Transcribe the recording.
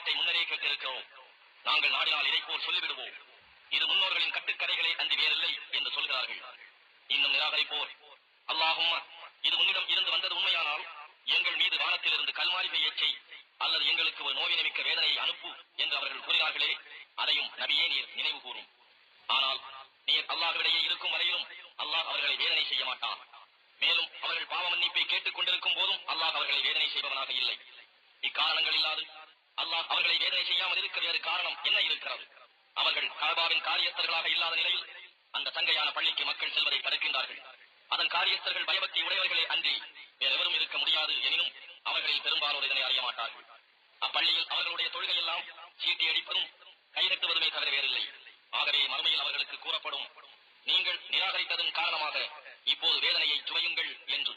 ஆயத்தை முன்னரே கேட்டிருக்கிறோம். நாங்கள் நாடினால் இதைப்போல் சொல்லிவிடுவோம், இது முன்னோர்களின் கட்டுக்கதைகளே அன்றி வேறில்லை என்று சொல்கிறார்கள். இன்னும் நிராகரிப்போர், அல்லாஹும்ம இது உன்னிடம் இருந்து வந்தது உண்மையானால் எங்கள் மீது வானத்திலிருந்து கல்மாரி பெய்யச் செய், அல்லது எங்களுக்கு ஒரு நோவினைமிக்க வேதனையை அனுப்பு என்று அவர்கள் கூறினார்களே, அதையும் நபியே நீர் நினைவு கூறும். ஆனால் நீர் அல்லாஹ்விடையே இருக்கும் வரையிலும் அல்லாஹ் அவர்களை வேதனை செய்ய மாட்டான். மேலும் அவர்கள் பாவ மன்னிப்பை கேட்டுக் கொண்டிருக்கும் போதும் அல்லாஹ் அவர்களை வேதனை செய்பவனாக இல்லை. இக்காரணங்கள் இல்லாது அல்லாஹ் அவர்களை வேதனை செய்யாமல் இருக்க வேறு காரணம் என்ன இருக்கிறது? அவர்கள் கஅபாவின் காரியஸ்தர்களாக இல்லாத நிலையில் அந்த சங்கையான பள்ளிக்கு மக்கள் செல்வதை தடுக்கின்றார்கள். அதன் காரியஸ்தர்கள் பயபக்தி உடையவர்களே அன்றி வேறெவரும் இருக்க முடியாது. எனினும் அவர்களில் பெரும்பாலோர் இதனை அறிய மாட்டார்கள். அப்பள்ளியில் அவர்களுடைய தொழுகை எல்லாம் சீட்டி அடிப்பதும் கைதட்டுவதுமே தவிர வேறில்லை. ஆகவே மறுமையில் அவர்களுக்கு கூறப்படும், நீங்கள் நிராகரித்ததன் காரணமாக இப்போது வேதனையை சுவையுங்கள் என்று.